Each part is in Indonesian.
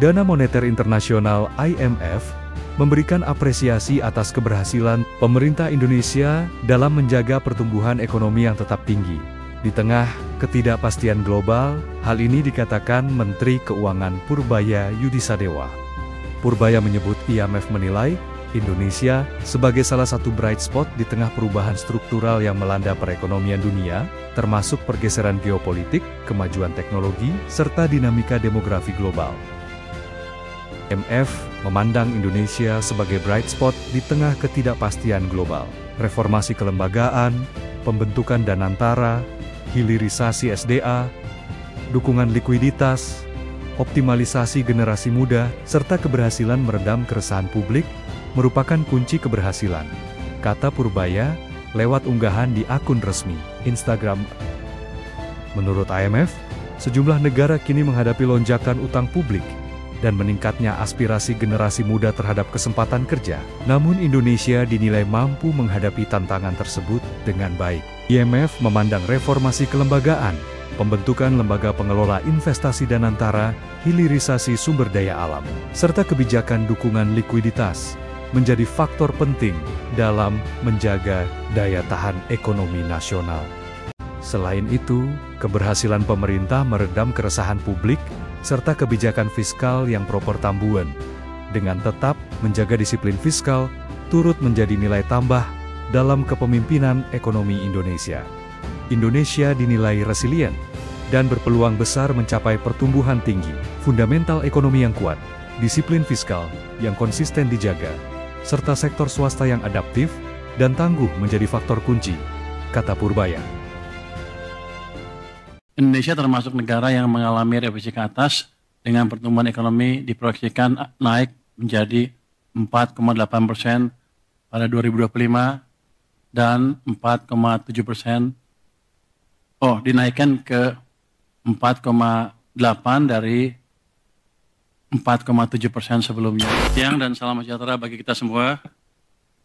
Dana Moneter Internasional (IMF) memberikan apresiasi atas keberhasilan pemerintah Indonesia dalam menjaga pertumbuhan ekonomi yang tetap tinggi. Di tengah ketidakpastian global, hal ini dikatakan Menteri Keuangan Purbaya Yudisadewa. Purbaya menyebut IMF menilai Indonesia sebagai salah satu bright spot di tengah perubahan struktural yang melanda perekonomian dunia, termasuk pergeseran geopolitik, kemajuan teknologi, serta dinamika demografi global. IMF memandang Indonesia sebagai bright spot di tengah ketidakpastian global. Reformasi kelembagaan, pembentukan Danantara, hilirisasi SDA, dukungan likuiditas, optimalisasi generasi muda, serta keberhasilan meredam keresahan publik merupakan kunci keberhasilan, kata Purbaya lewat unggahan di akun resmi Instagram. Menurut IMF, sejumlah negara kini menghadapi lonjakan utang publik dan meningkatnya aspirasi generasi muda terhadap kesempatan kerja. Namun Indonesia dinilai mampu menghadapi tantangan tersebut dengan baik. IMF memandang reformasi kelembagaan, pembentukan lembaga pengelola investasi Danantara, hilirisasi sumber daya alam, serta kebijakan dukungan likuiditas menjadi faktor penting dalam menjaga daya tahan ekonomi nasional. Selain itu, keberhasilan pemerintah meredam keresahan publik serta kebijakan fiskal yang proper tambuhan dengan tetap menjaga disiplin fiskal turut menjadi nilai tambah dalam kepemimpinan ekonomi Indonesia. Indonesia dinilai resilient dan berpeluang besar mencapai pertumbuhan tinggi, fundamental ekonomi yang kuat, disiplin fiskal yang konsisten dijaga, serta sektor swasta yang adaptif dan tangguh menjadi faktor kunci, kata Purbaya. Indonesia termasuk negara yang mengalami revisi ke atas dengan pertumbuhan ekonomi diproyeksikan naik menjadi 4,8% pada 2025 dan 4,7%. Dinaikkan ke 4,8 dari 4,7% sebelumnya. Siang dan salam sejahtera bagi kita semua,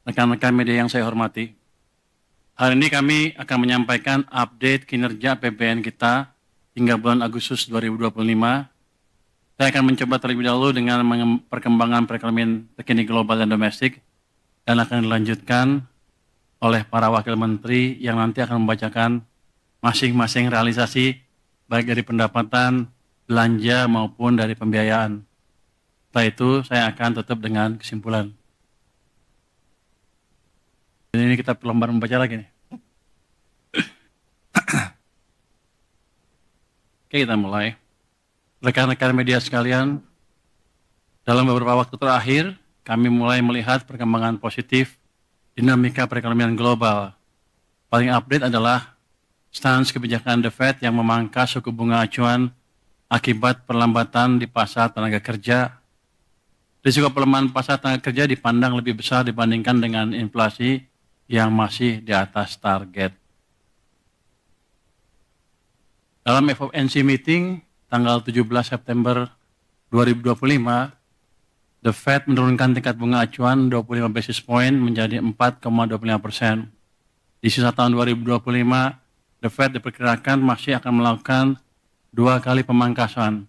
rekan-rekan media yang saya hormati. Hari ini kami akan menyampaikan update kinerja APBN kita hingga bulan Agustus 2025. Saya akan mencoba terlebih dahulu dengan perkembangan perekonomian terkini global dan domestik, dan akan dilanjutkan oleh para wakil menteri yang nanti akan membacakan masing-masing realisasi, baik dari pendapatan, belanja, maupun dari pembiayaan. Setelah itu, saya akan tutup dengan kesimpulan. Ini kita lembar membaca lagi nih. Oke, kita mulai. Rekan-rekan media sekalian, dalam beberapa waktu terakhir, kami mulai melihat perkembangan positif dinamika perekonomian global. Paling update adalah stans kebijakan The Fed yang memangkas suku bunga acuan akibat perlambatan di pasar tenaga kerja. Risiko pelemahan pasar tenaga kerja dipandang lebih besar dibandingkan dengan inflasi yang masih di atas target. Dalam FOMC meeting tanggal 17 September 2025, The Fed menurunkan tingkat bunga acuan 25 basis point menjadi 4,25%. Di sisa tahun 2025, The Fed diperkirakan masih akan melakukan 2 kali pemangkasan.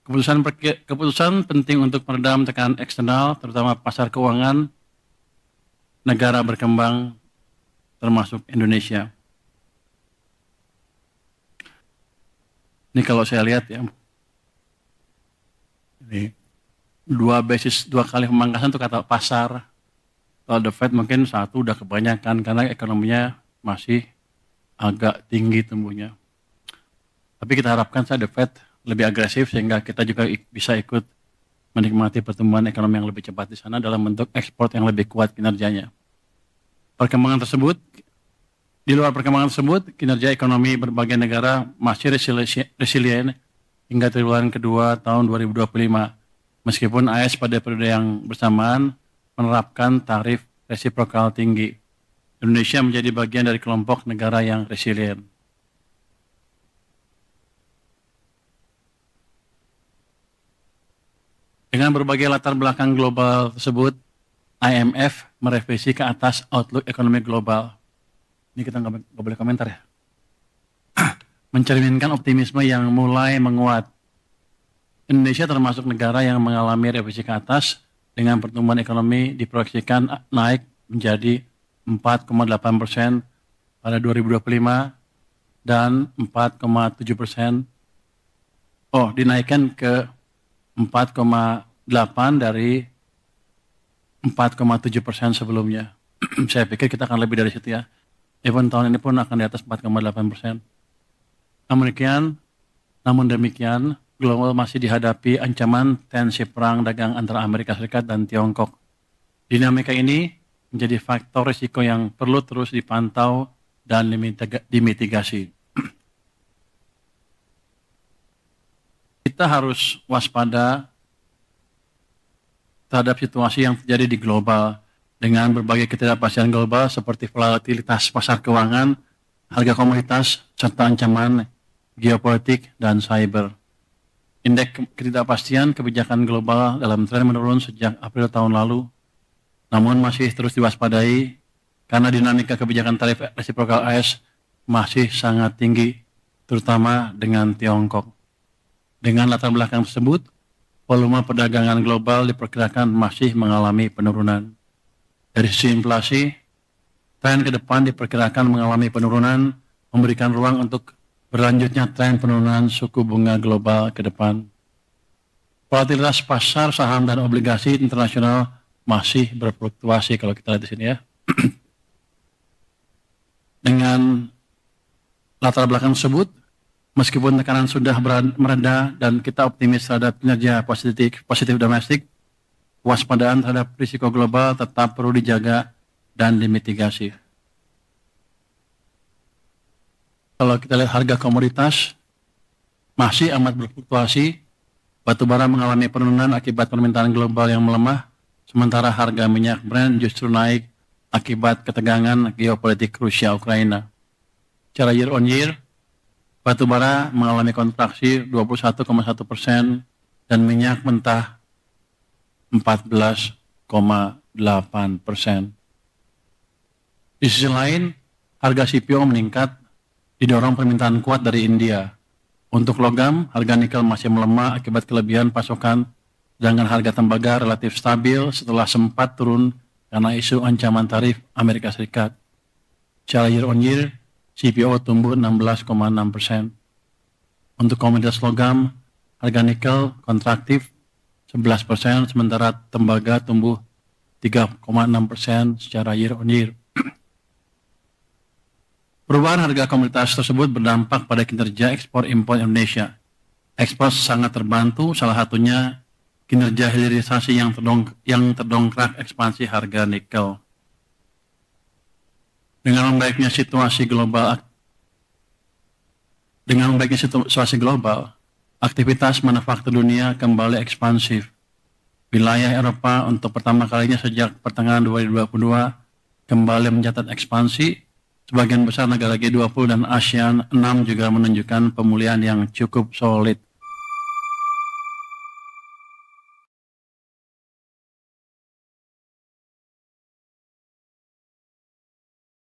Keputusan penting untuk meredam tekanan eksternal, terutama pasar keuangan negara berkembang, termasuk Indonesia. Ini kalau saya lihat ya, ini 2 kali pemangkasan itu kata pasar. Kalau The Fed mungkin 1 udah kebanyakan karena ekonominya masih agak tinggi tumbuhnya. Tapi kita harapkan The Fed lebih agresif sehingga kita juga bisa ikut menikmati pertumbuhan ekonomi yang lebih cepat di sana dalam bentuk ekspor yang lebih kuat kinerjanya. Di luar perkembangan tersebut, kinerja ekonomi berbagai negara masih resilient hingga triwulan kedua tahun 2025. Meskipun AS pada periode yang bersamaan menerapkan tarif resiprokal tinggi. Indonesia menjadi bagian dari kelompok negara yang resilient. Dengan berbagai latar belakang global tersebut, IMF merevisi ke atas outlook ekonomi global. Ini kita nggak boleh komentar ya. Mencerminkan optimisme yang mulai menguat. Indonesia termasuk negara yang mengalami revisi ke atas dengan pertumbuhan ekonomi diproyeksikan naik menjadi 4,8% pada 2025 dan 4,7%. Dinaikkan ke 4,8 dari 4,7% sebelumnya. Saya pikir kita akan lebih dari situ ya. Even tahun ini pun akan di atas 4,8%. Namun demikian, global masih dihadapi ancaman tensi perang dagang antara Amerika Serikat dan Tiongkok. Dinamika ini menjadi faktor risiko yang perlu terus dipantau dan dimitigasi. Kita harus waspada terhadap situasi yang terjadi di global dengan berbagai ketidakpastian global seperti volatilitas pasar keuangan, harga komoditas, serta ancaman geopolitik dan cyber. Indeks ketidakpastian kebijakan global dalam tren menurun sejak April tahun lalu, namun masih terus diwaspadai karena dinamika kebijakan tarif resiprokal AS masih sangat tinggi, terutama dengan Tiongkok. Dengan latar belakang tersebut, volume perdagangan global diperkirakan masih mengalami penurunan. Dari sisi inflasi, tren ke depan diperkirakan mengalami penurunan, memberikan ruang untuk berlanjutnya tren penurunan suku bunga global ke depan. Volatilitas pasar saham dan obligasi internasional masih berfluktuasi kalau kita lihat di sini ya. Dengan latar belakang tersebut, meskipun tekanan sudah mereda dan kita optimis terhadap kinerja positif domestik, waspadaan terhadap risiko global tetap perlu dijaga dan dimitigasi. Kalau kita lihat harga komoditas masih amat berfluktuasi, batubara mengalami penurunan akibat permintaan global yang melemah, sementara harga minyak Brent justru naik akibat ketegangan geopolitik Rusia-Ukraina. Secara year on year, batubara mengalami kontraksi 21,1% dan minyak mentah 14,8%. Di sisi lain, harga CPO meningkat didorong permintaan kuat dari India. Untuk logam, harga nikel masih melemah akibat kelebihan pasokan, sedangkan harga tembaga relatif stabil setelah sempat turun karena isu ancaman tarif Amerika Serikat. Secara year on year, CPO tumbuh 16,6%. Untuk komoditas logam, harga nikel kontraktif 11%, sementara tembaga tumbuh 3,6% secara year on year. Perubahan harga komoditas tersebut berdampak pada kinerja ekspor impor Indonesia. Ekspor sangat terbantu, salah satunya kinerja hilirisasi yang terdongkrak ekspansi harga nikel. Dengan membaiknya situasi global, aktivitas manufaktur dunia kembali ekspansif. Wilayah Eropa untuk pertama kalinya sejak pertengahan 2022 kembali mencatat ekspansi. Sebagian besar negara G20 dan ASEAN 6 juga menunjukkan pemulihan yang cukup solid.